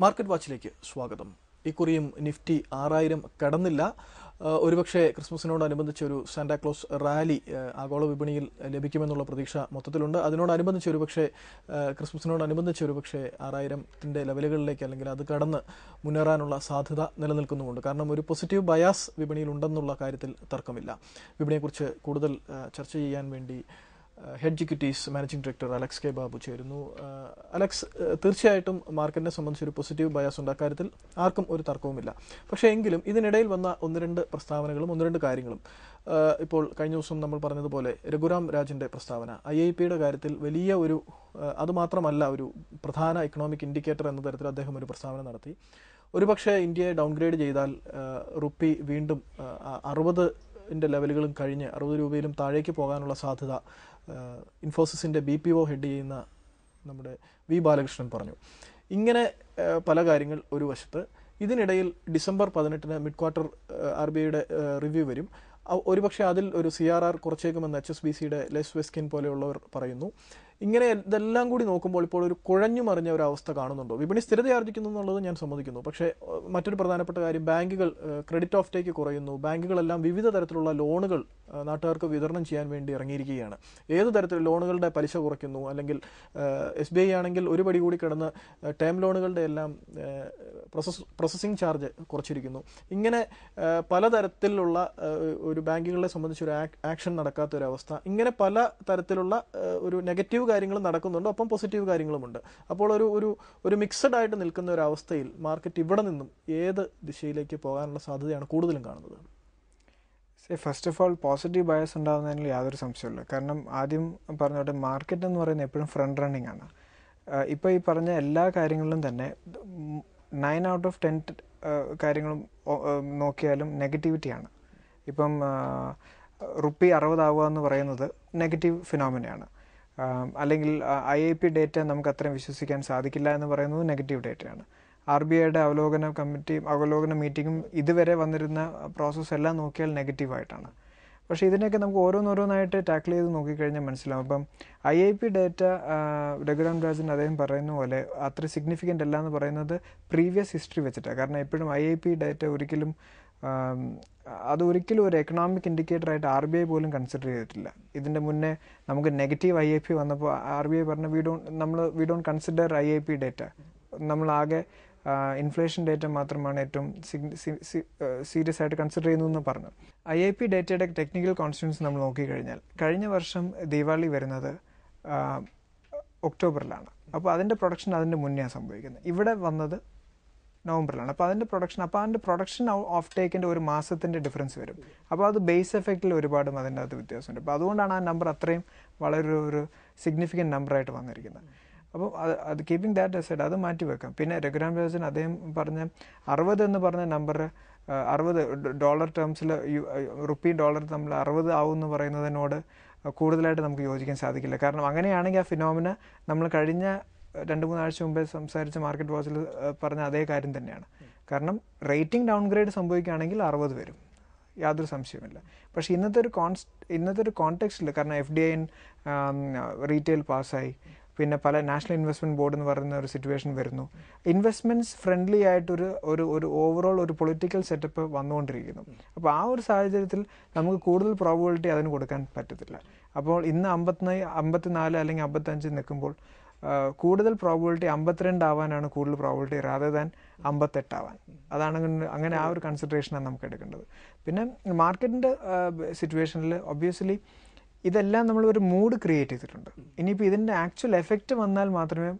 Market വാച്ചിലേക്ക് സ്വാഗതം. ഇക്കുറിയും Nifty 6000 കടന്നില്ല. ഒരുപക്ഷെ ക്രിസ്മസിനോടനുബന്ധിച്ച് ഒരു സാന്റാക്ലോസ് റാലി ആഗോള വിപണിയിൽ ലഭിക്കുമെന്നുള്ള പ്രതീക്ഷ മൊത്തത്തിലുണ്ട്. അതിനോടനുബന്ധിച്ച് ഒരുപക്ഷെ ക്രിസ്മസിനോടനുബന്ധിച്ച് ഒരുപക്ഷെ 6000ന്റെ ലെവലുകളിലേക്ക് അല്ലെങ്കിൽ അത് കടന്ന് മുന്നേറാനുള്ള സാധ്യത നിലനിൽക്കുന്നുമുണ്ട്. കാരണം ഒരു പോസിറ്റീവ് ബയാസ് വിപണിയിൽ ഉണ്ടെന്നുള്ള കാര്യത്തിൽ തർക്കമില്ല. വിപണിയെക്കുറിച്ച് കൂടുതൽ ചർച്ച ചെയ്യാൻ വേണ്ടി hedge equities managing director Alex K Babu ചേരുന്നു. അലക്സ്, തീർച്ചയായിട്ടും മാർക്കറ്റിനെ സംബന്ധിച്ച് ഒരു പോസിറ്റീവ് ബയാസ് ഉണ്ട്, അക്കാര്യത്തിൽ ആർക്കും ഒരു തർക്കവുമില്ല. പക്ഷേ എങ്കിലും ഇതിനിടയിൽ വന്ന ഒന്ന് രണ്ട് പ്രസ്താവനകളും ഒന്ന് രണ്ട് കാര്യങ്ങളും ഇപ്പോൾ കഴിഞ്ഞ ദിവസം നമ്മൾ പറഞ്ഞതുപോലെ രഘുറാം രാജിൻ്റെ പ്രസ്താവന IIP-യുടെ കാര്യത്തിൽ വലിയ ഒരു അതുമാത്രമല്ല ഒരു പ്രധാന എക്കണോമിക് ഇൻഡിക്കേറ്റർ എന്ന തരത്തിൽ അദ്ദേഹം ഒരു പ്രസ്താവന നടത്തി. ഒരുപക്ഷെ ഇന്ത്യയെ ഡൗൺഗ്രേഡ് ചെയ്താൽ റുപ്പി വീണ്ടും 60ന്റെ ലെവലുകളും കഴിഞ്ഞ് 60 രൂപയിലും താഴേക്ക് പോകാനുള്ള സാധ്യത ഇൻഫോസിസിൻ്റെ BPO ഹെഡ് ചെയ്യുന്ന നമ്മുടെ വി ബാലകൃഷ്ണൻ പറഞ്ഞു. ഇങ്ങനെ പല കാര്യങ്ങൾ ഒരു വശത്ത്. ഇതിനിടയിൽ ഡിസംബർ 18 മിഡ് ക്വാർട്ടർ RBIയുടെ റിവ്യൂ വരും. ഒരുപക്ഷെ അതിൽ ഒരു CRR കുറച്ചേക്കുമെന്ന് HSBCയുടെ ലെസ് വെസ്കിൻ പോലെയുള്ളവർ പറയുന്നു. ഇങ്ങനെ ഇതെല്ലാം കൂടി നോക്കുമ്പോൾ ഇപ്പോൾ ഒരു കുഴഞ്ഞു മറിഞ്ഞ ഒരു അവസ്ഥ കാണുന്നുണ്ടോ? വിപണി സ്ഥിരതയാർജിക്കുന്നു എന്നുള്ളത് ഞാൻ സമ്മതിക്കുന്നു. പക്ഷേ മറ്റൊരു പ്രധാനപ്പെട്ട കാര്യം, ബാങ്കുകൾ ക്രെഡിറ്റ് ഓഫ് ടേക്ക് കുറയുന്നു. ബാങ്കുകളെല്ലാം വിവിധ തരത്തിലുള്ള ലോണുകൾ നാട്ടുകാർക്ക് വിതരണം ചെയ്യാൻ വേണ്ടി ഇറങ്ങിയിരിക്കുകയാണ്. ഏത് തരത്തിൽ ലോണുകളുടെ പലിശ കുറയ്ക്കുന്നു, അല്ലെങ്കിൽ SBI ആണെങ്കിൽ ഒരു പടി കൂടി കിടന്ന് ടേം ലോണുകളുടെ എല്ലാം പ്രോസസ്സിംഗ് ചാർജ് കുറച്ചിരിക്കുന്നു. ഇങ്ങനെ പലതരത്തിലുള്ള ഒരു ബാങ്കുകളെ സംബന്ധിച്ചൊരു ആക്ഷൻ നടക്കാത്തൊരവസ്ഥ. ഇങ്ങനെ പല തരത്തിലുള്ള ഒരു നെഗറ്റീവ് കാര്യങ്ങളും നടക്കുന്നുണ്ട്, ഒപ്പം പോസിറ്റീവ് കാര്യങ്ങളുമുണ്ട്. അപ്പോൾ ഒരു മിക്സഡ് ആയിട്ട് നിൽക്കുന്ന ഒരു അവസ്ഥയിൽ മാർക്കറ്റ് ഇവിടെ നിന്നും ഏത് ദിശയിലേക്ക് പോകാനുള്ള സാധ്യതയാണ് കൂടുതലും കാണുന്നത്? First of all positive bias ഉണ്ടാകുന്നതിൽ യാതൊരു സംശയമില്ല. കാരണം ആദ്യം പറഞ്ഞോട്ടെ, മാർക്കറ്റ് എന്ന് പറയുന്നത് എപ്പോഴും ഫ്രണ്ട് റണ്ണിങ് ആണ്. ഇപ്പോൾ ഈ പറഞ്ഞ എല്ലാ കാര്യങ്ങളിലും തന്നെ 9 out of 10 കാര്യങ്ങളും നോക്കിയാലും നെഗറ്റിവിറ്റിയാണ്. ഇപ്പം റുപ്പി 60 ആവുക എന്ന് പറയുന്നത് നെഗറ്റീവ് ഫിനോമിനയാണ്. അല്ലെങ്കിൽ IIP ഡേറ്റ നമുക്ക് അത്രയും വിശ്വസിക്കാൻ സാധിക്കില്ല എന്ന് പറയുന്നത് നെഗറ്റീവ് ഡേറ്റയാണ്. RBIയുടെ അവലോകന മീറ്റിങ്ങും ഇതുവരെ വന്നിരുന്ന പ്രോസസ്സ് എല്ലാം നോക്കിയാൽ നെഗറ്റീവായിട്ടാണ്. പക്ഷേ ഇതിനൊക്കെ നമുക്ക് ഓരോന്നോരോന്നായിട്ട് ടാക്കിൾ ചെയ്ത് നോക്കിക്കഴിഞ്ഞാൽ മനസ്സിലാവും. അപ്പം IIP ഡേറ്റ രഘുറാം രാജൻ അദ്ദേഹം പറയുന്ന പോലെ അത്ര സിഗ്നിഫിക്കൻ്റ് അല്ല എന്ന് പറയുന്നത് പ്രീവിയസ് ഹിസ്റ്ററി വെച്ചിട്ടാണ്. കാരണം എപ്പോഴും IIP ഡേറ്റ അതൊരിക്കലും ഒരു എക്കണോമിക് ഇൻഡിക്കേറ്ററായിട്ട് RBI പോലും കൺസിഡർ ചെയ്തിട്ടില്ല. ഇതിൻ്റെ മുന്നേ നമുക്ക് നെഗറ്റീവ് IIP വന്നപ്പോൾ RBI പറഞ്ഞ we don't consider IIP data, നമ്മളാകെ ഇൻഫ്ലേഷൻ ഡേറ്റ മാത്രമാണ് ഏറ്റവും സീരിയസ് ആയിട്ട് കൺസിഡർ ചെയ്യുന്നതെന്ന് പറഞ്ഞു. IIP ഡേറ്റയുടെ ടെക്നിക്കൽ കോൺസ്റ്റിറ്റ്യൂൻസ് നമ്മൾ നോക്കിക്കഴിഞ്ഞാൽ കഴിഞ്ഞ വർഷം ദീപാവലി വരുന്നത് ഒക്ടോബറിലാണ്. അപ്പോൾ അതിൻ്റെ പ്രൊഡക്ഷൻ അതിൻ്റെ മുന്നെയാണ് സംഭവിക്കുന്നത്. ഇവിടെ വന്നത് നവംബറിലാണ്. അപ്പോൾ അതിൻ്റെ പ്രൊഡക്ഷൻ ഓഫ് ടേക്കിൻ്റെ ഒരു മാസത്തിൻ്റെ ഡിഫറൻസ് വരും. അപ്പോൾ അത് ബേസ് എഫക്റ്റിൽ ഒരുപാടും അതിൻ്റെ അകത്ത് വ്യത്യാസമുണ്ട്. അപ്പോൾ അതുകൊണ്ടാണ് ആ നമ്പർ അത്രയും വളരെ ഒരു സിഗ്നിഫിക്കൻറ്റ് നമ്പറായിട്ട് വന്നിരിക്കുന്നത്. അപ്പോൾ അത് കീപ്പിംഗ് ദാറ്റ് അസൈഡ് അത് മാറ്റി വെക്കാം. പിന്നെ രഘുറാം രാജൻ അദ്ദേഹം പറഞ്ഞ 60 എന്ന് പറഞ്ഞ നമ്പർ 60 ഡോളർ ടേംസിൽ റുപ്പി ഡോളർ തമ്മിൽ 60 ആവും എന്ന് പറയുന്നതിനോട് കൂടുതലായിട്ട് നമുക്ക് യോജിക്കാൻ സാധിക്കില്ല. കാരണം അങ്ങനെയാണെങ്കിൽ ആ ഫിനോമിന നമ്മൾ കഴിഞ്ഞ 2-3 ആഴ്ച മുമ്പേ സംസാരിച്ച മാർക്കറ്റ് വാച്ചിൽ പറഞ്ഞ അതേ കാര്യം തന്നെയാണ്. കാരണം റേറ്റിംഗ് ഡൗൺഗ്രേഡ് സംഭവിക്കുകയാണെങ്കിൽ 60 വരും, യാതൊരു സംശയമില്ല. പക്ഷേ ഇന്നത്തെ ഒരു കോണ്ടെക്സ്റ്റിൽ, കാരണം FDI റീറ്റെയിൽ പാസ്സായി, പിന്നെ പല നാഷണൽ ഇൻവെസ്റ്റ്മെൻറ്റ് ബോർഡ് എന്ന് പറയുന്ന ഒരു സിറ്റുവേഷൻ വരുന്നു, ഇൻവെസ്റ്റ്മെൻറ്റ്സ് ഫ്രണ്ട്ലി ആയിട്ടൊരു ഒരു ഓവറോൾ ഒരു പൊളിറ്റിക്കൽ സെറ്റപ്പ് വന്നുകൊണ്ടിരിക്കുന്നു. അപ്പോൾ ആ ഒരു സാഹചര്യത്തിൽ നമുക്ക് കൂടുതൽ പ്രോബബിലിറ്റി അതിന് കൊടുക്കാൻ പറ്റത്തില്ല. അപ്പോൾ ഇന്ന് 54 അല്ലെങ്കിൽ 55 നിൽക്കുമ്പോൾ കൂടുതൽ പ്രോബബിലിറ്റി 52 ആവാനാണ് കൂടുതൽ പ്രോബബിലിറ്റി റാദർ ദാൻ 58 ആവാൻ. അങ്ങനെ ആ ഒരു കൺസിഡറേഷനാണ് നമുക്ക് എടുക്കേണ്ടത്. പിന്നെ മാർക്കറ്റിൻ്റെ സിറ്റുവേഷനിൽ ഒബ്വിയസ്ലി ഇതെല്ലാം നമ്മൾ ഒരു മൂഡ് ക്രിയേറ്റ് ചെയ്തിട്ടുണ്ട്. ഇനിയിപ്പോൾ ഇതിൻ്റെ ആക്ച്വൽ എഫക്റ്റ് വന്നാൽ മാത്രമേ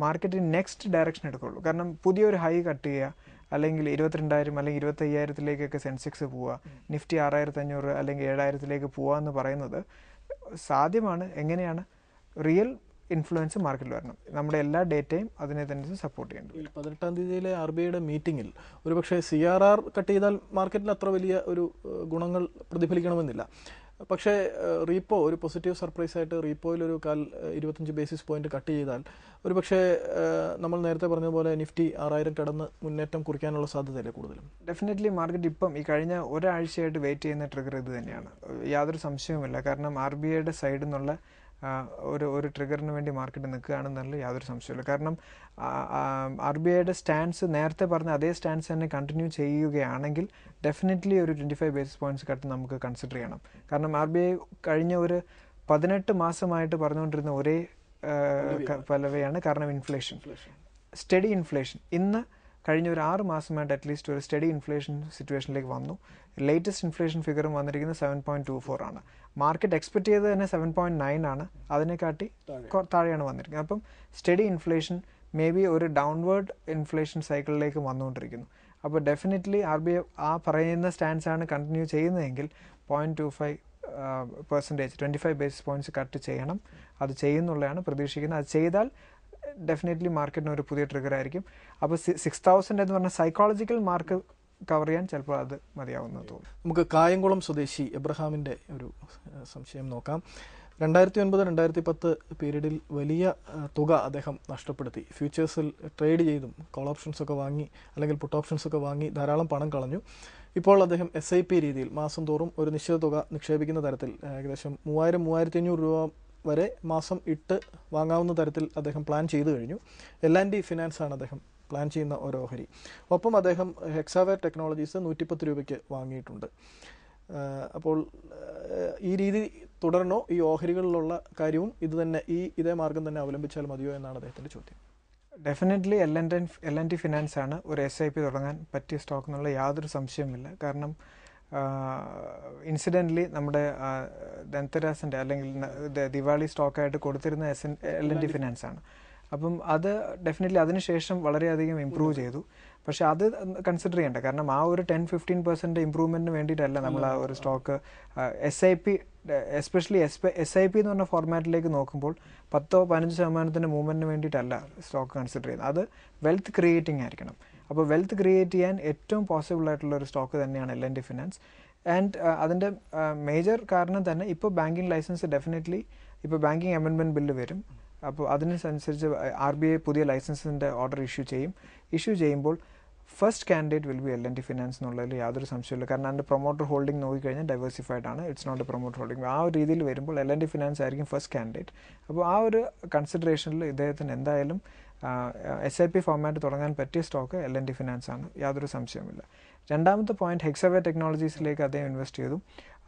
മാർക്കറ്റ് നെക്സ്റ്റ് ഡയറക്ഷൻ എടുക്കുകയുള്ളൂ. കാരണം പുതിയൊരു ഹൈ കട്ട് ചെയ്യുക, അല്ലെങ്കിൽ 22,000 അല്ലെങ്കിൽ 25,000 സെൻസെക്സ് പോവുക, നിഫ്റ്റി 6,500 അല്ലെങ്കിൽ 7,000 പോവുക എന്ന് പറയുന്നത് സാധ്യമാണ്. എങ്ങനെയാണ് റിയൽ ഇൻഫ്ലുവൻസ് മാർക്കറ്റിൽ വരണം. നമ്മുടെ എല്ലാ ഡേറ്റയും അതിനെ തന്നെ സപ്പോർട്ട് ചെയ്യേണ്ടത്. 18-ാം തീയതിയിലെ RBIയുടെ മീറ്റിങ്ങിൽ ഒരുപക്ഷെ CRR കട്ട് ചെയ്താൽ മാർക്കറ്റിൽ അത്ര വലിയ ഒരു ഗുണങ്ങൾ പ്രതിഫലിക്കണമെന്നില്ല. പക്ഷേ റീപ്പോ ഒരു പോസിറ്റീവ് സർപ്രൈസ് ആയിട്ട് റീപ്പോയിൽ ഒരു 25 ബേസിസ് പോയിന്റ് കട്ട് ചെയ്താൽ ഒരുപക്ഷെ നമ്മൾ നേരത്തെ പറഞ്ഞതുപോലെ നിഫ്റ്റി 6000 കടന്ന് മുന്നേറ്റം കുറിക്കാനുള്ള സാധ്യതയല്ലേ കൂടുതലും? ഡെഫിനറ്റ്ലി മാർക്കറ്റ് ഇപ്പം ഈ കഴിഞ്ഞ ഒരാഴ്ചയായിട്ട് വെയിറ്റ് ചെയ്യുന്ന ട്രിഗർ ഇത് തന്നെയാണ്, യാതൊരു സംശയവുമില്ല. കാരണം RBIയുടെ സൈഡിൽ നിന്നുള്ള ഒരു ട്രിഗറിന് വേണ്ടി മാർക്കറ്റ് നിൽക്കുകയാണെന്നുള്ള യാതൊരു സംശയമില്ല. കാരണം RBIയുടെ സ്റ്റാൻസ് നേരത്തെ പറഞ്ഞ അതേ സ്റ്റാൻസ് തന്നെ കണ്ടിന്യൂ ചെയ്യുകയാണെങ്കിൽ ഡെഫിനറ്റ്ലി ഒരു 25 ബേസിസ് പോയിന്റ്സ് കട്ട് നമുക്ക് കൺസിഡർ ചെയ്യണം. കാരണം RBI കഴിഞ്ഞ ഒരു 18 മാസമായിട്ട് പറഞ്ഞുകൊണ്ടിരുന്ന ഒരേ പലവയാണ്. കാരണം ഇൻഫ്ലേഷൻ, സ്റ്റഡി ഇൻഫ്ലേഷൻ. ഇന്ന് കഴിഞ്ഞ ഒരു 6 മാസമായിട്ട് അറ്റ്ലീസ്റ്റ് ഒരു സ്റ്റഡി ഇൻഫ്ലേഷൻ സിറ്റുവേഷനിലേക്ക് വന്നു. ലേറ്റസ്റ്റ് ഇൻഫ്ലേഷൻ ഫിഗറും വന്നിരിക്കുന്നത് 7.24 ആണ്. മാർക്കറ്റ് എക്സ്പെക്ട് ചെയ്തത് തന്നെ 7.9 ആണ്. അതിനെക്കാട്ടി താഴെയാണ് വന്നിരിക്കുന്നത്. അപ്പം സ്റ്റഡി ഇൻഫ്ലേഷൻ മേ ബി ഒരു ഡൗൺവേർഡ് ഇൻഫ്ലേഷൻ സൈക്കിളിലേക്ക് വന്നുകൊണ്ടിരിക്കുന്നു. അപ്പോൾ ഡെഫിനറ്റ്ലി RBI ആ പറയുന്ന സ്റ്റാൻസ് ആണ് കണ്ടിന്യൂ ചെയ്യുന്നതെങ്കിൽ 0.25% 25 ബേസിസ് പോയിന്റ്സ് കട്ട് ചെയ്യണം. അത് ചെയ്യുന്നുള്ളതാണ് പ്രതീക്ഷിക്കുന്നത്. അത് ചെയ്താൽ ഡെഫിനറ്റ്ലി മാർക്കറ്റിന് ഒരു പുതിയ ട്രിഗർ ആയിരിക്കും. അപ്പോൾ 6000 എന്ന് പറഞ്ഞ സൈക്കോളജിക്കൽ മാർക്ക് കവർ ചെയ്യാൻ ചിലപ്പോൾ അത് മതിയാവുന്നത് തോന്നുന്നു. നമുക്ക് കായംകുളം സ്വദേശി എബ്രഹാമിൻ്റെ ഒരു സംശയം നോക്കാം. 2009-2010 പീരീഡിൽ വലിയ തുക അദ്ദേഹം നഷ്ടപ്പെടുത്തി. ഫ്യൂച്ചേഴ്സിൽ ട്രേഡ് ചെയ്തും കോൾ ഓപ്ഷൻസ് ഒക്കെ വാങ്ങി അല്ലെങ്കിൽ പുട്ട് ഓപ്ഷൻസ് ഒക്കെ വാങ്ങി ധാരാളം പണം കളഞ്ഞു. ഇപ്പോൾ അദ്ദേഹം SIP രീതിയിൽ മാസം തോറും ഒരു നിശ്ചിത തുക നിക്ഷേപിക്കുന്ന തരത്തിൽ ഏകദേശം 3000-3500 രൂപ വരെ മാസം ഇട്ട് വാങ്ങാവുന്ന തരത്തിൽ അദ്ദേഹം പ്ലാൻ ചെയ്തു കഴിഞ്ഞു. L&T ഫിനാൻസ് ആണ് അദ്ദേഹം പ്ലാൻ ചെയ്യുന്ന ഒരു ഓഹരി. ഒപ്പം അദ്ദേഹം ഹെക്സാവേർ ടെക്നോളജീസ് 110 രൂപയ്ക്ക് വാങ്ങിയിട്ടുണ്ട്. അപ്പോൾ ഈ രീതി തുടരണോ? ഈ ഓഹരികളിലുള്ള കാര്യവും ഇതേ മാർഗം തന്നെ അവലംബിച്ചാൽ മതിയോ എന്നാണ് അദ്ദേഹത്തിൻ്റെ ചോദ്യം. ഡെഫിനറ്റ്ലി L&T ഫിനാൻസ് ആണ് ഒരു SIP തുടങ്ങാൻ പറ്റിയ സ്റ്റോക്ക് എന്നുള്ള യാതൊരു സംശയവുമില്ല. കാരണം ഇൻസിഡൻ്റലി നമ്മുടെ ധൻതെരാസിൻ്റെ അല്ലെങ്കിൽ ദിവാലി സ്റ്റോക്കായിട്ട് കൊടുത്തിരുന്ന L&T ഫിനാൻസ് ആണ്. അപ്പം അത് ഡെഫിനറ്റ്ലി അതിനുശേഷം വളരെയധികം ഇമ്പ്രൂവ് ചെയ്തു. പക്ഷെ അത് കൺസിഡർ ചെയ്യേണ്ട. കാരണം ആ ഒരു 10-15% ഇമ്പ്രൂവ്മെൻറ്റിന് വേണ്ടിയിട്ടല്ല നമ്മൾ ആ ഒരു സ്റ്റോക്ക് SIP എസ്പെഷ്യലി SIP എന്ന് പറഞ്ഞ ഫോർമാറ്റിലേക്ക് നോക്കുമ്പോൾ 10-15% മൂവ്മെൻറ്റിന് വേണ്ടിയിട്ടല്ല സ്റ്റോക്ക് കൺസിഡർ ചെയ്യുന്നത്. അത് വെൽത്ത് ക്രിയേറ്റിംഗ് ആയിരിക്കണം. അപ്പോൾ വെൽത്ത് ക്രിയേറ്റ് ചെയ്യാൻ ഏറ്റവും പോസിബിൾ ആയിട്ടുള്ള ഒരു സ്റ്റോക്ക് തന്നെയാണ് L&T ഫിനാൻസ്. ആൻഡ് അതിൻ്റെ മേജർ കാരണം തന്നെ ഇപ്പോൾ ബാങ്കിങ് ലൈസൻസ് ഡെഫിനറ്റ്ലി ഇപ്പോൾ ബാങ്കിങ് അമെൻമെൻറ്റ് ബില്ല് വരും. അപ്പോൾ അതിനനുസരിച്ച് RBI പുതിയ ലൈസൻസിൻ്റെ ഓർഡർ ഇഷ്യൂ ചെയ്യുമ്പോൾ first candidate will be L&T finance എന്നുള്ളതിൽ യാതൊരു സംശയമില്ല. കാരണം അതിൻ്റെ പ്രൊമോട്ടർ ഹോൾഡിംഗ് നോക്കിക്കഴിഞ്ഞാൽ ഡൈവേഴ്സിഫൈഡ് ആണ്. It's not a promoter holding. ആ ഒരു രീതിയിൽ വരുമ്പോൾ L&T ഫിനാൻസ് ആയിരിക്കും ഫസ്റ്റ് കാൻഡിഡേറ്റ്. അപ്പോൾ ആ ഒരു കൺസിഡറേഷനിൽ ഇദ്ദേഹത്തിന് എന്തായാലും SIP ഫോർമാറ്റ് തുടങ്ങാൻ പറ്റിയ സ്റ്റോക്ക് L&T ഫിനാൻസ് ആണ്, യാതൊരു സംശയവുമില്ല. രണ്ടാമത്തെ പോയിന്റ്, ഹെക്സാവേർ ടെക്നോളജീസിലേക്ക് അദ്ദേഹം ഇൻവെസ്റ്റ് ചെയ്തു.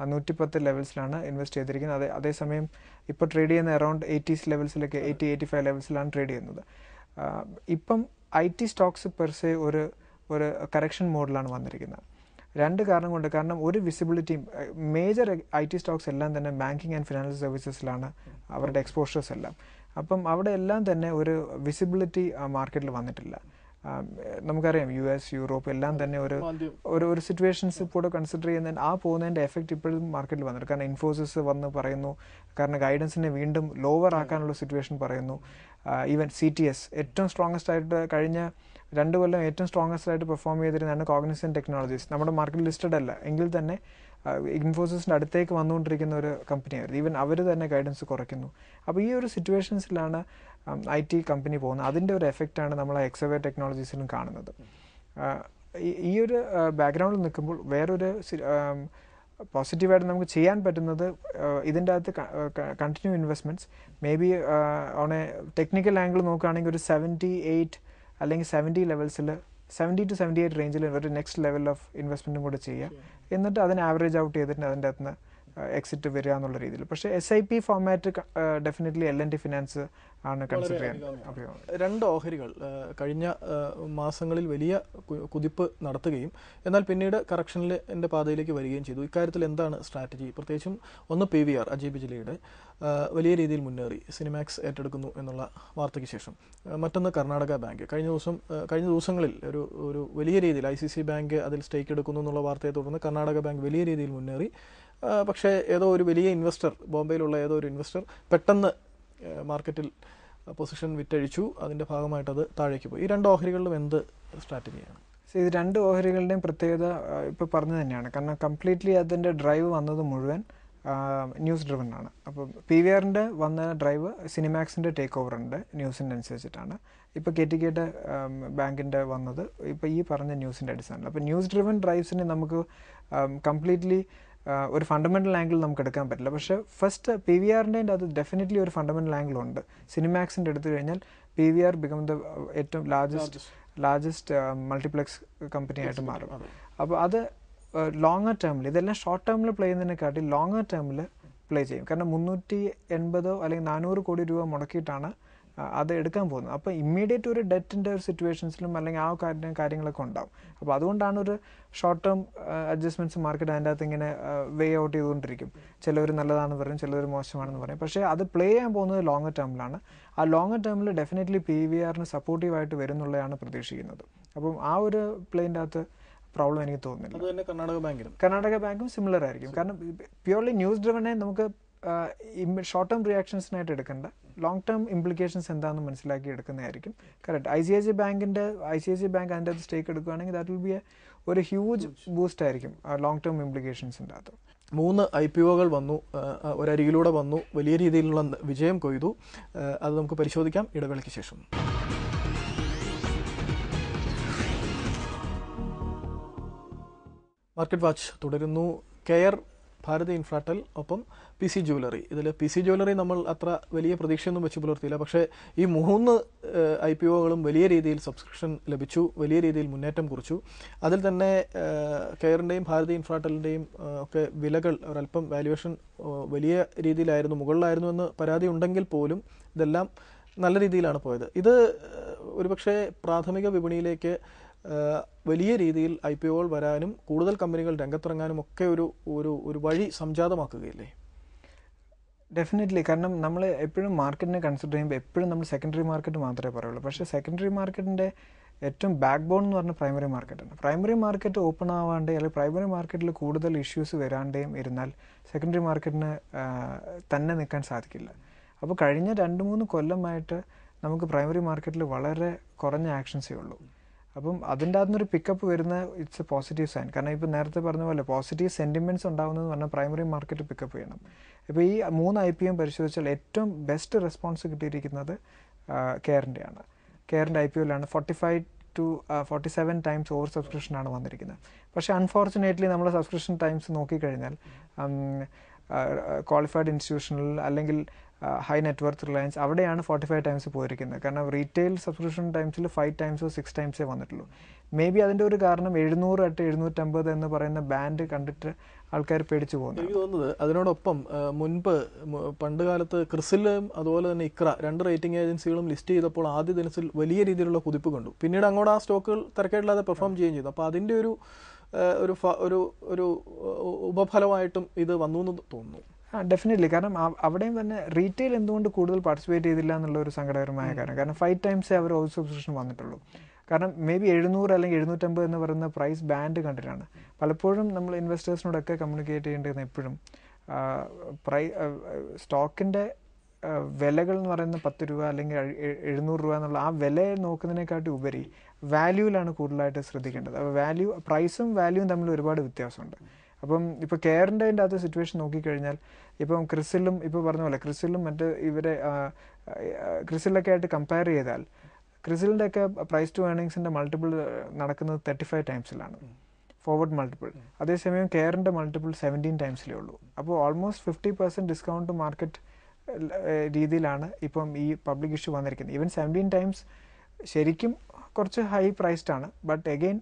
110 ലെവൽസിലാണ് ഇൻവെസ്റ്റ് ചെയ്തിരിക്കുന്നത്. അതേസമയം ഇപ്പോൾ ട്രേഡ് ചെയ്യുന്ന അറൗണ്ട് 80s ലെവൽസിലേക്ക് 80-85 ലെവൽസിലാണ് ട്രേഡ് ചെയ്യുന്നത്. ഇപ്പം IT സ്റ്റോക്സ് പെർസെ ഒരു കറക്ഷൻ മോഡിലാണ് വന്നിരിക്കുന്നത്. രണ്ട് കാരണം കൊണ്ട്. കാരണം ഒരു വിസിബിലിറ്റിയും മേജർ IT സ്റ്റോക്സ് എല്ലാം തന്നെ ബാങ്കിങ് ആൻഡ് ഫിനാൻഷ്യൽ സർവീസസിലാണ് അവരുടെ എക്സ്പോഷേഴ്സ് എല്ലാം. അപ്പം അവിടെ എല്ലാം തന്നെ ഒരു വിസിബിലിറ്റി മാർക്കറ്റിൽ വന്നിട്ടില്ല. നമുക്കറിയാം US, യൂറോപ്പ് എല്ലാം തന്നെ ഒരു സിറ്റുവേഷൻസ് ഇപ്പോൾ കൺസിഡർ ചെയ്യുന്നതിന് പോകുന്നതിൻ്റെ എഫക്റ്റ് ഇപ്പോഴും മാർക്കറ്റിൽ വന്നിട്ടുണ്ട്. കാരണം ഇൻഫോസിസ് വന്ന് പറയുന്നു, കാരണം ഗൈഡൻസിനെ വീണ്ടും ലോവർ ആക്കാനുള്ള സിറ്റുവേഷൻ പറയുന്നു. ഈവൻ CTS ഏറ്റവും സ്ട്രോങ്ങസ്റ്റ് ആയിട്ട് കഴിഞ്ഞ 2 കൊല്ലം ഏറ്റവും സ്ട്രോങ്ങസ്റ്റ് ആയിട്ട് പെർഫോം ചെയ്തിരുന്നതാണ് കോഗ്നിസന്റ് ടെക്നോളജീസ്. നമ്മുടെ മാർക്കറ്റിൽ ലിസ്റ്റഡ് അല്ല എങ്കിൽ തന്നെ ഇൻഫോസിസിൻ്റെ അടുത്തേക്ക് വന്നുകൊണ്ടിരിക്കുന്ന ഒരു കമ്പനിയായിരുന്നു. ഈവൻ അവർ തന്നെ ഗൈഡൻസ് കുറയ്ക്കുന്നു. അപ്പോൾ ഈ ഒരു സിറ്റുവേഷൻസിലാണ് IT കമ്പനി പോകുന്നത്. അതിൻ്റെ ഒരു എഫക്റ്റാണ് നമ്മൾ ഹെക്സാവേർ ടെക്നോളജീസിലും കാണുന്നത്. ഈ ഒരു ബാക്ക്ഗ്രൗണ്ടിൽ നിൽക്കുമ്പോൾ വേറൊരു പോസിറ്റീവായിട്ട് നമുക്ക് ചെയ്യാൻ പറ്റുന്നത് ഇതിൻ്റെ അകത്ത് continue investments may be on A technical angle നോക്കുകയാണെങ്കിൽ ഒരു 78 അല്ലെങ്കിൽ 70 ലെവൽസിൽ 70 to 78 റേഞ്ചിൽ ഒരു നെക്സ്റ്റ് ലെവൽ ഓഫ് ഇൻവെസ്റ്റ്മെൻറ്റും കൂടെ ചെയ്യുക. എന്നിട്ട് അതിന് ആവറേജ് ഔട്ട് ചെയ്തിട്ട് അതിൻ്റെ അകത്ത് നിന്ന് എക്സിറ്റ് വരിക എന്നുള്ള രീതിയിൽ. പക്ഷേ SIP format definitely L&T finance ആണ് കൺസിഡർ ചെയ്യാൻ. രണ്ട് ഓഹരികൾ കഴിഞ്ഞ മാസങ്ങളിൽ വലിയ കുതിപ്പ് നടത്തുകയും എന്നാൽ പിന്നീട് കറക്ഷനിൻ്റെ പാതയിലേക്ക് വരികയും ചെയ്തു. ഇക്കാര്യത്തിൽ എന്താണ് സ്ട്രാറ്റജി? പ്രത്യേകിച്ചും ഒന്ന് PVR അജയ് ബിജ്ലിയുടെ വലിയ രീതിയിൽ മുന്നേറി, സിനിമാക്സ് ഏറ്റെടുക്കുന്നു എന്നുള്ള വാർത്തയ്ക്ക് ശേഷം. മറ്റൊന്ന് കർണാടക ബാങ്ക്. കഴിഞ്ഞ ദിവസങ്ങളിൽ ഒരു വലിയ രീതിയിൽ ICC ബാങ്ക് അതിൽ സ്റ്റേക്ക് എടുക്കുന്നു എന്നുള്ള വാർത്തയെ തുടർന്ന് കർണാടക ബാങ്ക് വലിയ രീതിയിൽ മുന്നേറി. പക്ഷേ ഏതോ ഒരു വലിയ ഇൻവെസ്റ്റർ, ബോംബെയിലുള്ള ഏതോ ഒരു ഇൻവെസ്റ്റർ പെട്ടെന്ന് മാർക്കറ്റിൽ പൊസിഷൻ വിറ്റഴിച്ചു. അതിൻ്റെ ഭാഗമായിട്ട് അത് താഴേക്ക് പോയി. ഈ രണ്ട് ഓഹരികളിലും എന്ത് സ്ട്രാറ്റജിയാണ്? ഇത് രണ്ട് ഓഹരികളുടെയും പ്രത്യേകത ഇപ്പോൾ പറഞ്ഞു തന്നെയാണ്. കാരണം കംപ്ലീറ്റ്ലി അതിൻ്റെ ഡ്രൈവ് വന്നത് മുഴുവൻ ന്യൂസ് ഡ്രിവൺ ആണ്. അപ്പോൾ PVRൻ്റെ വന്ന ഡ്രൈവ് സിനിമാക്സിൻ്റെ ടേക്ക് ഓവറിൻ്റെ ന്യൂസിൻ്റെ അനുസരിച്ചിട്ടാണ്. ഇപ്പോൾ KTK ബാങ്കിൻ്റെ വന്നത് ഇപ്പോൾ ഈ പറഞ്ഞ ന്യൂസിൻ്റെ അടിസ്ഥാനത്തിൽ. അപ്പോൾ ന്യൂസ് ഡ്രിവൺ ഡ്രൈവ്സിനെ നമുക്ക് കംപ്ലീറ്റ്ലി ഒരു ഫണ്ടമെൻ്റൽ ആംഗിൾ നമുക്ക് എടുക്കാൻ പറ്റില്ല. പക്ഷേ ഫസ്റ്റ് PVRൻ്റെ അത് ഡെഫിനറ്റ്ലി ഒരു ഫണ്ടമെൻ്റൽ ആംഗിൾ ഉണ്ട്. സിനിമാക്സിൻ്റെ എടുത്തു കഴിഞ്ഞാൽ PVR ബിക്കം ദ ഏറ്റവും ലാർജസ്റ്റ് മൾട്ടിപ്ലെക്സ് കമ്പനി ആയിട്ട് മാറും. അപ്പോൾ അത് ലോങ്ങർ ടേമിൽ, ഇതെല്ലാം ഷോർട്ട് ടേമിൽ പ്ലേ ചെയ്യുന്നതിനെക്കാട്ടി ലോങ്ങർ ടേമിൽ പ്ലേ ചെയ്യും. കാരണം 380 അല്ലെങ്കിൽ 400 കോടി രൂപ മുടക്കിയിട്ടാണ് അത് എടുക്കാൻ പോകുന്നത്. അപ്പോൾ ഇമ്മീഡിയറ്റ് ഒരു ഡെറ്റിൻ്റെ ഒരു സിറ്റുവേഷൻസിലും അല്ലെങ്കിൽ ആ കാര്യങ്ങളൊക്കെ ഉണ്ടാവും. അപ്പോൾ അതുകൊണ്ടാണ് ഒരു ഷോർട്ട് ടേം അഡ്ജസ്റ്റ്മെൻറ്റ്സ് മാർക്കറ്റ് അതിൻ്റെ അകത്ത് ഇങ്ങനെ വേ ഔട്ട് ചെയ്തുകൊണ്ടിരിക്കും. ചിലവർ നല്ലതാണെന്ന് പറയും, ചിലവർ മോശമാണെന്ന് പറയും. പക്ഷേ അത് പ്ലേ ചെയ്യാൻ പോകുന്നത് ലോങ്ങർ ടേമിലാണ്. ആ ലോങ്ങർ ടേമിൽ ഡെഫിനറ്റ്ലി PVRന് സപ്പോർട്ടീവായിട്ട് വരും എന്നുള്ളതാണ് പ്രതീക്ഷിക്കുന്നത്. അപ്പം ആ ഒരു പ്ലേൻ്റെ അകത്ത് പ്രോബ്ലം എനിക്ക് തോന്നുന്നില്ല. കർണാടക ബാങ്കും സിമിലർ ആയിരിക്കും. കാരണം പ്യൂർലി ന്യൂസ് ഡ്രിവനെ നമുക്ക് ഷോർട്ട് ടേം റിയാക്ഷൻസിനായിട്ട് എടുക്കേണ്ട, ലോങ് ടേം ഇംപ്ലിക്കേഷൻസ് എന്താണെന്ന് മനസ്സിലാക്കി എടുക്കുന്നതായിരിക്കും കറക്റ്റ്. ICICI ബാങ്ക് അതിൻ്റെ അത് സ്റ്റേക്ക് എടുക്കുകയാണെങ്കിൽ ദാറ്റ് വിൽ ബി ഒരു ഹ്യൂജ് ബൂസ്റ്റ് ആയിരിക്കും ലോങ് ടേം ഇംപ്ലിക്കേഷൻസിൻ്റെ അകത്ത്. 3 IPOകൾ വന്നു, ഒരരികിലൂടെ വന്നു, വലിയ രീതിയിലുള്ള വിജയം കൊയ്തു. അത് നമുക്ക് പരിശോധിക്കാം ഇടവേളയ്ക്ക് ശേഷം. മാർക്കറ്റ് വാച്ച് തുടരുന്നു. കെയർ, ഭാരതി ഇൻഫ്രാടെൽ, ഒപ്പം PC ജ്വല്ലറി. ഇതിൽ PC ജ്വല്ലറി നമ്മൾ അത്ര വലിയ പ്രതീക്ഷയൊന്നും വെച്ച് പുലർത്തിയില്ല. പക്ഷേ ഈ 3 IPOകളും വലിയ രീതിയിൽ സബ്സ്ക്രിപ്ഷൻ ലഭിച്ചു, വലിയ രീതിയിൽ മുന്നേറ്റം കുറിച്ചു. അതിൽ തന്നെ കെയറിൻ്റെയും ഭാരതി ഇൻഫ്രാടെലിൻ്റെയും ഒക്കെ വിലകൾ ഒരല്പം വാല്യുവേഷൻ വലിയ രീതിയിലായിരുന്നു, മുകളിലായിരുന്നു എന്ന് പരാതി ഉണ്ടെങ്കിൽ പോലും ഇതെല്ലാം നല്ല രീതിയിലാണ് പോയത്. ഇത് ഒരുപക്ഷെ പ്രാഥമിക വിപണിയിലേക്ക് വലിയ രീതിയിൽ IPOകൾ വരാനും കൂടുതൽ കമ്പനികൾ രംഗത്തിറങ്ങാനും ഒക്കെ ഒരു വഴി സംജാതമാക്കുകയില്ലേ? ഡെഫിനറ്റ്ലി. കാരണം നമ്മൾ എപ്പോഴും മാർക്കറ്റിനെ കൺസിഡർ ചെയ്യുമ്പോൾ എപ്പോഴും നമ്മൾ സെക്കൻഡറി മാർക്കറ്റ് മാത്രമേ പറയുള്ളൂ. പക്ഷേ സെക്കൻഡറി മാർക്കറ്റിൻ്റെ ഏറ്റവും ബാക്ക് ബോൺ എന്ന് പറഞ്ഞാൽ പ്രൈമറി മാർക്കറ്റാണ്. പ്രൈമറി മാർക്കറ്റ് ഓപ്പൺ ആവാണ്ട് അല്ലെങ്കിൽ പ്രൈമറി മാർക്കറ്റിൽ കൂടുതൽ ഇഷ്യൂസ് വരാണ്ടേയും ഇരുന്നാൽ സെക്കൻഡറി മാർക്കറ്റിന് തന്നെ നിൽക്കാൻ സാധിക്കില്ല. അപ്പോൾ കഴിഞ്ഞ 2-3 കൊല്ലമായിട്ട് നമുക്ക് പ്രൈമറി മാർക്കറ്റിൽ വളരെ കുറഞ്ഞ ആക്ഷൻസേ ഉള്ളൂ. അപ്പം അതിൻ്റെ അകത്തുനിന്നൊരു പിക്കപ്പ് വരുന്ന ഇറ്റ്സ് എ പോസിറ്റീവ് സൈൻ. കാരണം ഇപ്പോൾ നേരത്തെ പറഞ്ഞ പോലെ പോസിറ്റീവ് സെൻറ്റിമെൻറ്റ്സ് ഉണ്ടാകുന്നതെന്ന് പറഞ്ഞാൽ പ്രൈമറി മാർക്കറ്റ് പിക്കപ്പ് ചെയ്യണം. ഇപ്പോൾ ഈ 3 IPO പരിശോധിച്ചാൽ ഏറ്റവും ബെസ്റ്റ് റെസ്പോൺസ് കിട്ടിയിരിക്കുന്നത് കെയറിൻ്റെയാണ്. കെയറിൻ്റെ IPOയിലാണ് 45 to 47 ടൈംസ് ഓവർ സബ്സ്ക്രിപ്ഷനാണ് വന്നിരിക്കുന്നത്. പക്ഷേ അൺഫോർച്ചുനേറ്റ്ലി നമ്മൾ സബ്സ്ക്രിപ്ഷൻ ടൈംസ് നോക്കിക്കഴിഞ്ഞാൽ ക്വാളിഫൈഡ് ഇൻസ്റ്റിറ്റ്യൂഷണൽ അല്ലെങ്കിൽ ഹൈ നെറ്റ്വർത്ത് റിലയൻസ് അവിടെയാണ് 45 ടൈംസ് പോയിരിക്കുന്നത്. കാരണം റീറ്റെയിൽ സബ്സ്ക്രിപ്ഷൻ ടൈംസിൽ 5 ടൈംസോ 6 ടൈംസേ വന്നിട്ടുള്ളൂ. മേ ബി അതിൻ്റെ ഒരു കാരണം 700 to 750 എന്ന് പറയുന്ന ബാൻഡ് കണ്ടിട്ട് ആൾക്കാർ പേടിച്ചു പോകുന്നു. എനിക്ക് തോന്നുന്നത് അതിനോടൊപ്പം മുൻപ് പണ്ട് കാലത്ത് ക്രിസിലും അതുപോലെ തന്നെ ഇക്ര 2 റേറ്റിംഗ് ഏജൻസികളും ലിസ്റ്റ് ചെയ്തപ്പോൾ ആദ്യ ദിനത്തിൽ വലിയ രീതിയിലുള്ള കുതിപ്പ് കണ്ടു. പിന്നീട് അങ്ങോട്ട് ആ സ്റ്റോക്കുകൾ തിരക്കേടില്ലാതെ പെർഫോം ചെയ്യുകയും ചെയ്തു. അപ്പോൾ അതിൻ്റെ ഒരു ഉപഫലമായിട്ടും ഇത് വന്നു എന്ന് തോന്നുന്നു. ഡെഫിനറ്റ്ലി. കാരണം അവിടെയും തന്നെ റീറ്റെയിൽ എന്തുകൊണ്ട് കൂടുതൽ പാർട്ടിസിപ്പേറ്റ് ചെയ്തില്ല എന്നുള്ള ഒരു സങ്കടകരമായ കാര്യം. കാരണം 5 ടൈംസേ അവർ ഓവർ സബ്സ്ക്രിപ്ഷൻ വന്നിട്ടുള്ളൂ. കാരണം മേ ബി 700 അല്ലെങ്കിൽ 750 എന്ന് പറയുന്ന പ്രൈസ് ബാൻഡ് കണ്ടിട്ടാണ്. പലപ്പോഴും നമ്മൾ ഇൻവെസ്റ്റേഴ്സിനോടൊക്കെ കമ്മ്യൂണിക്കേറ്റ് ചെയ്യേണ്ടത് എപ്പോഴും സ്റ്റോക്കിൻ്റെ വിലകൾ എന്ന് പറയുന്ന 10 രൂപ അല്ലെങ്കിൽ 700 രൂപ എന്നുള്ള ആ വില നോക്കുന്നതിനെക്കാട്ടി ഉപരി വാല്യൂവിലാണ് കൂടുതലായിട്ട് ശ്രദ്ധിക്കേണ്ടത്. അപ്പോൾ പ്രൈസും വാല്യൂവും തമ്മിൽ ഒരുപാട് വ്യത്യാസമുണ്ട്. അപ്പം ഇപ്പോൾ കെയറിൻ്റെ അകത്ത് സിറ്റുവേഷൻ നോക്കിക്കഴിഞ്ഞാൽ ഇപ്പം ക്രിസിലും ഇപ്പോൾ പറഞ്ഞ പോലെ ക്രിസിലും ക്രിസിലൊക്കെ ആയിട്ട് കമ്പയർ ചെയ്താൽ ക്രിസിലിൻ്റെ ഒക്കെ പ്രൈസ് ടു ഏർണിങ്സിൻ്റെ മൾട്ടിപ്പിൾ നടക്കുന്നത് 35 ടൈംസിലാണ്, ഫോർവേഡ് മൾട്ടിപ്പിൾ. അതേസമയം കെയറിൻ്റെ മൾട്ടിപ്പിൾ 17 ടൈംസിലേ ഉള്ളൂ. അപ്പോൾ ഓൾമോസ്റ്റ് 50% ഡിസ്കൗണ്ട് മാർക്കറ്റ് രീതിയിലാണ് ഇപ്പം ഈ പബ്ലിക് ഇഷ്യൂ വന്നിരിക്കുന്നത്. ഈവൻ 17 ടൈംസ് ശരിക്കും കുറച്ച് ഹൈ പ്രൈസ്ഡ് ആണ്. ബട്ട് അഗെയിൻ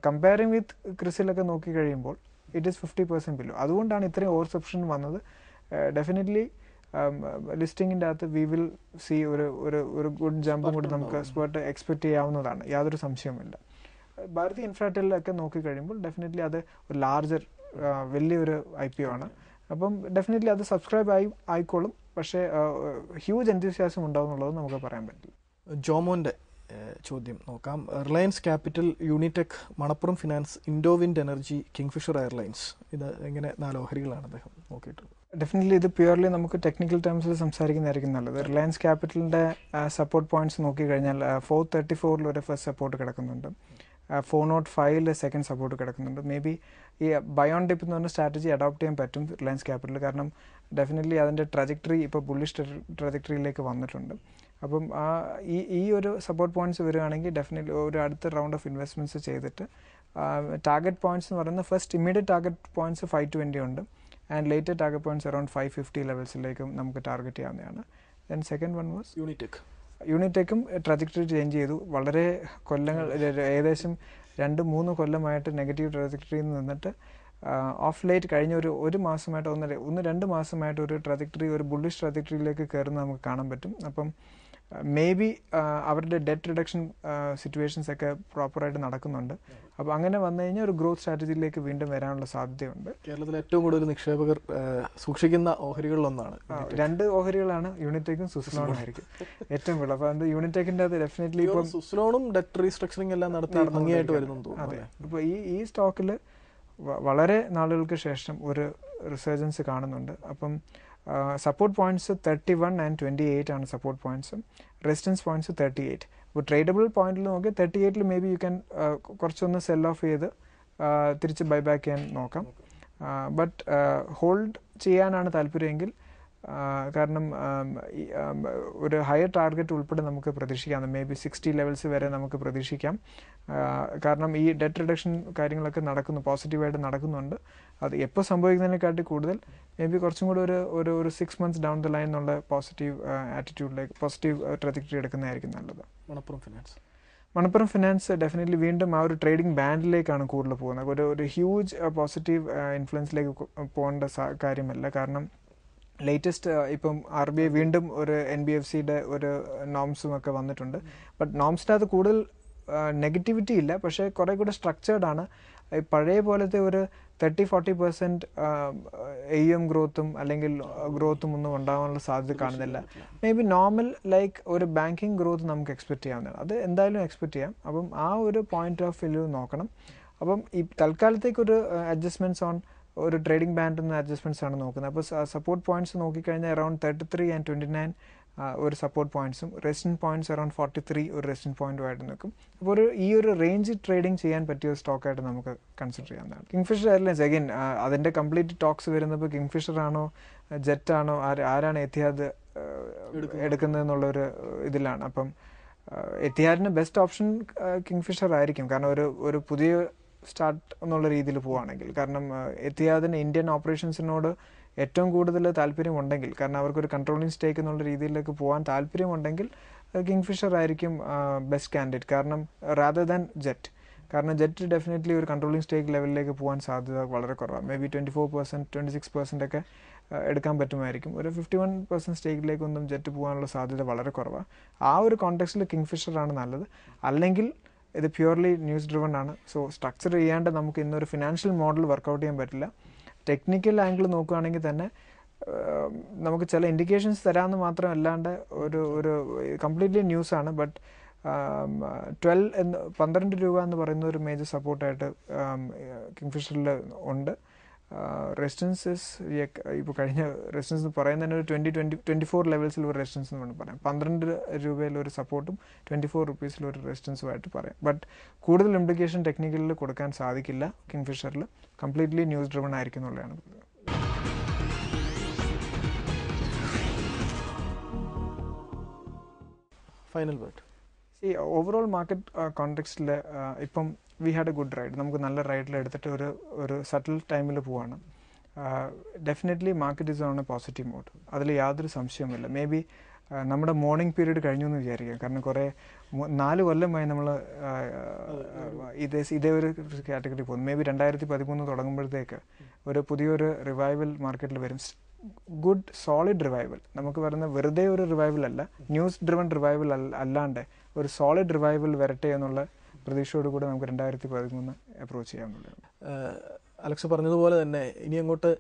കമ്പയറിങ് വിത്ത് ക്രിസിലൊക്കെ നോക്കി കഴിയുമ്പോൾ ഇറ്റ് ഈസ് 50% ബിലോ. അതുകൊണ്ടാണ് ഇത്രയും ഓവർ സബ്സ്ക്രിപ്ഷൻ വന്നത്. ഡെഫിനറ്റ്ലി ലിസ്റ്റിങ്ങിൻ്റെ അകത്ത് വി വിൽ സി ഒരു ഗുഡ് ജമ്പും കൂടി നമുക്ക് സ്പോട്ട് എക്സ്പെക്റ്റ് ചെയ്യാവുന്നതാണ്, യാതൊരു സംശയവുമില്ല. ഭാരതി ഇൻഫ്രാടെലിലൊക്കെ നോക്കിക്കഴിയുമ്പോൾ ഡെഫിനറ്റ്ലി അത് ഒരു ലാർജർ വലിയൊരു IPO ആണ്. അപ്പം ഡെഫിനറ്റ്ലി അത് സബ്സ്ക്രൈബ് ആയിക്കോളും. പക്ഷേ ഹ്യൂജ് എൻതൂസിയാസം ഉണ്ടാവും എന്നുള്ളത് നമുക്ക് പറയാൻ പറ്റില്ല. ജോമോൻ്റെ ചോദ്യം നോക്കാം. Reliance Capital, Unitech, Manappuram finance, Indowind energy, Kingfisher Airlines, ഇത് എങ്ങനെ 4 ഓഹരികളാണ് അദ്ദേഹം നോക്കിയിട്ടുള്ളത്? ഡെഫിനറ്റ്ലി ഇത് പ്യുവർലി നമുക്ക് ടെക്നിക്കൽ ടേംസിൽ സംസാരിക്കുന്നതായിരിക്കും നല്ലത്. റിലയൻസ് ക്യാപിറ്റലിൻ്റെ സപ്പോർട്ട് പോയിന്റ്സ് നോക്കിക്കഴിഞ്ഞാൽ 434 ഒരു ഫസ്റ്റ് സപ്പോർട്ട് കിടക്കുന്നുണ്ട്, 405 സെക്കൻഡ് സപ്പോർട്ട് കിടക്കുന്നുണ്ട്. മേ ബി ഈ ബൈ ഓൺ ഡിപ്പ് എന്ന് പറഞ്ഞ സ്ട്രാറ്റജി അഡോപ്റ്റ് ചെയ്യാൻ പറ്റും റിലയൻസ് ക്യാപിറ്റൽ. കാരണം ഡെഫിനറ്റ്ലി അതിൻ്റെ ട്രജക്ടറി ഇപ്പോൾ ബുള്ളിഷ് ട്രജക്ടറിയിലേക്ക് വന്നിട്ടുണ്ട്. അപ്പം ഈ ഒരു സപ്പോർട്ട് പോയിന്റ്സ് വരികയാണെങ്കിൽ ഡെഫിനറ്റ്ലി ഒരു അടുത്ത റൗണ്ട് ഓഫ് ഇൻവെസ്റ്റ്മെൻറ്റ്സ് ചെയ്തിട്ട് ടാർഗറ്റ് പോയിന്റ്സ് എന്ന് പറയുന്നത് ഫസ്റ്റ് ഇമ്മീഡിയറ്റ് ടാർഗറ്റ് പോയിന്റ്സ് 520 ഉണ്ട് and later target points around 550 ലെവൽസിലേക്കും നമുക്ക് ടാർഗറ്റ് ചെയ്യാവുന്നതാണ്. ദെൻ സെക്കൻഡ് വൺ വാസ് യൂണിറ്റെക്കും ട്രജക്ടറി ചേഞ്ച് ചെയ്തു. വളരെ കൊല്ലങ്ങൾ ഏകദേശം 2-3 കൊല്ലമായിട്ട് നെഗറ്റീവ് ട്രജക്ടറിയിൽ നിന്നിട്ട് ഓഫ് ലേറ്റ് കഴിഞ്ഞ ഒരു മാസമായിട്ട് 1-2 മാസമായിട്ട് ഒരു ട്രജക്ടറി, ഒരു ബുള്ളിഷ് ട്രജക്ടറിയിലേക്ക് കയറുന്നത് നമുക്ക് കാണാൻ പറ്റും. അപ്പം മേ ബി അവരുടെ ഡെറ്റ് റിഡക്ഷൻ സിറ്റുവേഷൻസ് ഒക്കെ പ്രോപ്പറായിട്ട് നടക്കുന്നുണ്ട്. അപ്പോൾ അങ്ങനെ വന്നു കഴിഞ്ഞാൽ ഒരു ഗ്രോത്ത് സ്ട്രാറ്റജിയിലേക്ക് വീണ്ടും വരാനുള്ള സാധ്യതയുണ്ട്. കേരളത്തിൽ ഏറ്റവും കൂടുതൽ നിക്ഷേപകർ സൂക്ഷിക്കുന്ന ഓഹരികളിലൊന്നാണ്. 2 ഓഹരികളാണ് യൂണിറ്റെക്കും സുസ്ലോണും ആയിരിക്കും ഏറ്റവും കൂടുതൽ. അപ്പോൾ അത് യൂണിറ്റെക്കിൻ്റെ അത് ഡെഫിനറ്റ്ലി ഇപ്പം സുസ്ലോണും ഡെറ്റ് റീസ്ട്രക്ചറിങ് എല്ലാം നടത്തി ഭംഗിയായിട്ട് വരുന്നു. അതെ, ഇപ്പോൾ ഈ സ്റ്റോക്കിൽ വളരെ നാളുകൾക്ക് ശേഷം ഒരു റിസർജൻസ് കാണുന്നുണ്ട്. അപ്പം സപ്പോർട്ട് പോയിന്റ്സ് 31 and 28 ആണ് സപ്പോർട്ട് പോയിന്റ്സും, റെസിസ്റ്റൻസ് പോയിന്റ്സ് 38. അപ്പോൾ ട്രേഡബിൾ പോയിന്റിൽ നോക്കി 38 മേ ബി യു ക്യാൻ കുറച്ചൊന്ന് സെൽ ഓഫ് ചെയ്ത് തിരിച്ച് ബൈ ബാക്ക് ചെയ്യാൻ നോക്കാം. ബട്ട് ഹോൾഡ് ചെയ്യാനാണ് താല്പര്യമെങ്കിൽ, കാരണം ഒരു ഹയർ ടാർഗറ്റ് ഉൾപ്പെടെ നമുക്ക് പ്രതീക്ഷിക്കാം. മേ ബി 60 ലെവൽസ് വരെ നമുക്ക് പ്രതീക്ഷിക്കാം. കാരണം ഈ ഡെറ്റ് റിഡക്ഷൻ കാര്യങ്ങളൊക്കെ പോസിറ്റീവായിട്ട് നടക്കുന്നുണ്ട്. അത് എപ്പോൾ സംഭവിക്കുന്നതിനെക്കാട്ടി കൂടുതൽ മേ ബി കുറച്ചും കൂടി ഒരു 6 months ഡൗൺ ദ ലൈൻ എന്നുള്ള പോസിറ്റീവ് ആറ്റിറ്റ്യൂഡിലേക്ക്, പോസിറ്റീവ് ട്രജക്ടറി എടുക്കുന്നതായിരിക്കും നല്ലത്. മണപ്പുറം ഫിനാൻസ് ഡെഫിനറ്റ്ലി വീണ്ടും ആ ഒരു ട്രേഡിംഗ് ബാൻഡിലേക്കാണ് കൂടുതൽ പോകുന്നത്. ഒരു ഹ്യൂജ് പോസിറ്റീവ് ഇൻഫ്ലുവൻസിലേക്ക് പോകേണ്ട കാര്യമല്ല. കാരണം ലേറ്റസ്റ്റ് ഇപ്പം RBI വീണ്ടും ഒരു NBFCയുടെ ഒരു നോംസും ഒക്കെ വന്നിട്ടുണ്ട്. ബട്ട് നോംസിനകത്ത് കൂടുതൽ നെഗറ്റിവിറ്റി ഇല്ല, പക്ഷേ കുറേ കൂടെ സ്ട്രക്ചേർഡ് ആണ്. പഴയ പോലത്തെ ഒരു 30-40% AUM ഗ്രോത്തും അല്ലെങ്കിൽ ഗ്രോത്തും ഒന്നും ഉണ്ടാകാനുള്ള സാധ്യത കാണുന്നില്ല. മേ ബി നോർമൽ ലൈക്ക് ഒരു ബാങ്കിങ് ഗ്രോത്ത് നമുക്ക് എക്സ്പെക്ട് ചെയ്യാവുന്നതാണ്. അത് എന്തായാലും എക്സ്പെക്ട് ചെയ്യാം. അപ്പം ആ ഒരു പോയിന്റ് ഓഫ് വ്യൂ നോക്കണം. അപ്പം ഈ തൽക്കാലത്തേക്കൊരു അഡ്ജസ്റ്റ്മെൻറ്റ്സ് ഓൺ ഒരു ട്രേഡിംഗ് ബാൻഡിൽ നിന്ന് അഡ്ജസ്റ്റ്മെൻറ്റ്സ് ആണ് നോക്കുന്നത്. അപ്പോൾ സപ്പോർട്ട് പോയിന്റ്സ് നോക്കിക്കഴിഞ്ഞാൽ അറൌണ്ട് 33 and 29 ഒരു സപ്പോർട്ട് പോയിന്റ്സും, റെസിസ്റ്റൻസ് പോയിന്റ്സ് അറൌണ്ട് 43 ഒരു റെസിസ്റ്റൻസ് പോയിന്റുമായിട്ട് നിൽക്കും. അപ്പോൾ ഈ ഒരു റേഞ്ച് ട്രേഡിംഗ് ചെയ്യാൻ പറ്റിയ ഒരു സ്റ്റോക്കായിട്ട് നമുക്ക് കൺസിഡർ ചെയ്യാവുന്നതാണ്. കിങ്ഫിഷർ എയർലൈൻസ് അഗൈൻ അതിൻ്റെ കംപ്ലീറ്റ് ടോക്സ് വരുന്നപ്പോൾ കിങ്ഫിഷർ ആണോ ജെറ്റ് ആണോ ആരാണ് എത്തിഹാദ് എടുക്കുന്നതെന്നുള്ളൊരു ഇതിലാണ്. അപ്പം എത്തിഹാദിന് ബെസ്റ്റ് ഓപ്ഷൻ കിങ്ഫിഷർ ആയിരിക്കും. കാരണം ഒരു പുതിയ സ്റ്റാർട്ട് എന്നുള്ള രീതിയിൽ പോവുകയാണെങ്കിൽ. കാരണം എത്തിഹാദിന് ഇന്ത്യൻ ഓപ്പറേഷൻസിനോട് ഏറ്റവും കൂടുതൽ താല്പര്യമുണ്ടെങ്കിൽ, കാരണം അവർക്കൊരു കൺട്രോളിങ് സ്റ്റേക്ക് എന്നുള്ള രീതിയിലേക്ക് പോകാൻ താല്പര്യമുണ്ടെങ്കിൽ കിങ്ഫിഷർ ആയിരിക്കും ബെസ്റ്റ് കാൻഡിഡേറ്റ്. കാരണം റാദർ ദാൻ ജെറ്റ്. കാരണം ജെറ്റ് ഡെഫിനറ്റ്ലി ഒരു കൺട്രോളിങ് സ്റ്റേക്ക് ലെവലിലേക്ക് പോകാൻ സാധ്യത വളരെ കുറവാണ്. മേ ബി 24%, 26% ഒക്കെ എടുക്കാൻ പറ്റുമായിരിക്കും. ഒരു 51% സ്റ്റേക്കിലേക്കൊന്നും ജെറ്റ് പോകാനുള്ള സാധ്യത വളരെ കുറവാണ്. ആ ഒരു കോണ്ടെക്സ്റ്റിൽ കിങ്ഫിഷറാണ് നല്ലത്. അല്ലെങ്കിൽ ഇത് പ്യുവർലി ന്യൂസ് ഡ്രിവൺ ആണ്. സോ സ്ട്രക്ചർ ചെയ്യാണ്ട് നമുക്ക് ഇന്നൊരു ഫിനാൻഷ്യൽ മോഡൽ വർക്കൗട്ട് ചെയ്യാൻ പറ്റില്ല. ടെക്നിക്കൽ ആംഗിൾ നോക്കുകയാണെങ്കിൽ തന്നെ നമുക്ക് ചില ഇൻഡിക്കേഷൻസ് തരാമെന്ന് മാത്രമല്ലാണ്ട് ഒരു കംപ്ലീറ്റ്ലി ന്യൂസാണ്. ബട്ട് 12 രൂപ എന്ന് പറയുന്ന ഒരു മേജർ സപ്പോർട്ടായിട്ട് കിങ്ഫിഷറിൽ ഉണ്ട്. റെസിസ്റ്റൻസസ് ഇപ്പോൾ കഴിഞ്ഞ റെസിസ്റ്റൻസ് എന്ന് പറയുന്നത് തന്നെ ഒരു 24 ലെവൽസിൽ ഒരു റെസിസ്റ്റൻസ് എന്ന് വേണം പറയാം. 12 രൂപയിൽ ഒരു സപ്പോർട്ടും 24 rupees ഒരു റെസിസ്റ്റൻസുമായിട്ട് പറയാം. ബട്ട് കൂടുതൽ ഇംപ്ലിക്കേഷൻ ടെക്നിക്കലിൽ കൊടുക്കാൻ സാധിക്കില്ല കിങ്ഫിഷറിൽ. കംപ്ലീറ്റ്ലി ന്യൂസ് ഡ്രിവൺ ആയിരിക്കും എന്നുള്ളതാണ്. Final word. ഈ ഓവറോൾ മാർക്കറ്റ് കോണ്ടെക്സ്റ്റിൽ ഇപ്പം we had a good ride. നമുക്ക് നല്ല റൈഡിൽ എടുത്തിട്ട് ഒരു സട്ടിൽ ടൈമിൽ പോവാണ്. Definitely market is on a positive mode. അതിൽ യാതൊരു സംശയവുമില്ല. മേ ബി നമ്മുടെ മോർണിംഗ് പീരീഡ് കഴിഞ്ഞു എന്ന് വിചാരിക്കാം. കാരണം 4 കൊല്ലമായി നമ്മൾ ഇതേ ഒരു കാറ്റഗറി പോകുന്നു. മേ ബി 2013 തുടങ്ങുമ്പോഴത്തേക്ക് ഒരു പുതിയൊരു റിവൈവൽ മാർക്കറ്റിൽ വരും. Good solid revival. നമുക്ക് പറയുന്ന വെറുതെ ഒരു റിവൈവൽ അല്ല, ന്യൂസ് ഡ്രിവൺ റിവൈവൽ അല്ലാണ്ട് ഒരു സോളിഡ് റിവൈവൽ വരട്ടെ എന്നുള്ള പ്രതീക്ഷയോടുകൂടി നമുക്ക് 2013 അപ്രോച്ച് ചെയ്യാവുന്നതാണ്. അലക്സ് പറഞ്ഞതുപോലെ തന്നെ ഇനി അങ്ങോട്ട്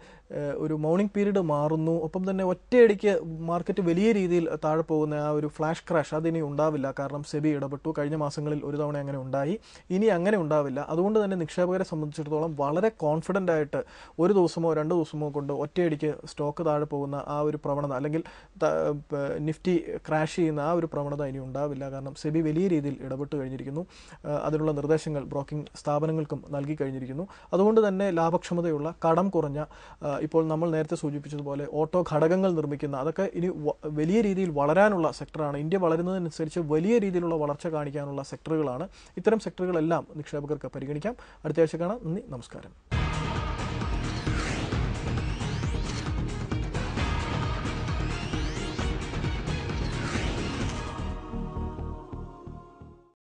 ഒരു മോർണിംഗ് പീരീഡ് മാറുന്നു. ഒപ്പം തന്നെ ഒറ്റയടിക്ക് മാർക്കറ്റ് വലിയ രീതിയിൽ താഴെ പോകുന്ന ആ ഒരു ഫ്ലാഷ് ക്രാഷ് അതിനി ഉണ്ടാവില്ല. കാരണം സെബി ഇടപെട്ടു. കഴിഞ്ഞ മാസങ്ങളിൽ ഒരു തവണ അങ്ങനെ ഉണ്ടായി. ഇനി അങ്ങനെ ഉണ്ടാവില്ല. അതുകൊണ്ട് തന്നെ നിക്ഷേപകരെ സംബന്ധിച്ചിടത്തോളം വളരെ കോൺഫിഡൻ്റ് ആയിട്ട് ഒരു ദിവസമോ 2 ദിവസമോ കൊണ്ട് ഒറ്റയടിക്ക് സ്റ്റോക്ക് താഴെ പോകുന്ന ആ ഒരു പ്രവണത, അല്ലെങ്കിൽ നിഫ്റ്റി ക്രാഷ് ചെയ്യുന്ന ആ ഒരു പ്രവണത ഇനി ഉണ്ടാവില്ല. കാരണം സെബി വലിയ രീതിയിൽ ഇടപെട്ട് കഴിഞ്ഞിരിക്കുന്നു. അതിനുള്ള നിർദ്ദേശങ്ങൾ ബ്രോക്കിംഗ് സ്ഥാപനങ്ങൾക്കും നൽകി കഴിഞ്ഞിരിക്കുന്നു. അതുകൊണ്ട് തന്നെ ലാഭക്ഷമതയുള്ള കടം കുറഞ്ഞ ഇപ്പോൾ നമ്മൾ നേരത്തെ സൂചിപ്പിച്ചതുപോലെ ഓട്ടോ ഘടകങ്ങൾ നിർമ്മിക്കുന്ന അതൊക്കെ ഇനി വലിയ രീതിയിൽ വളരാനുള്ള സെക്ടറാണ്. ഇന്ത്യ വളരുന്നതിനനുസരിച്ച് വലിയ രീതിയിലുള്ള വളർച്ച കാണിക്കാനുള്ള സെക്ടറുകളാണ്. ഇത്തരം സെക്ടറുകളെല്ലാം നിക്ഷേപകർക്ക് പരിഗണിക്കാം. അടുത്ത ആഴ്ച കാണാം. നന്ദി, നമസ്കാരം.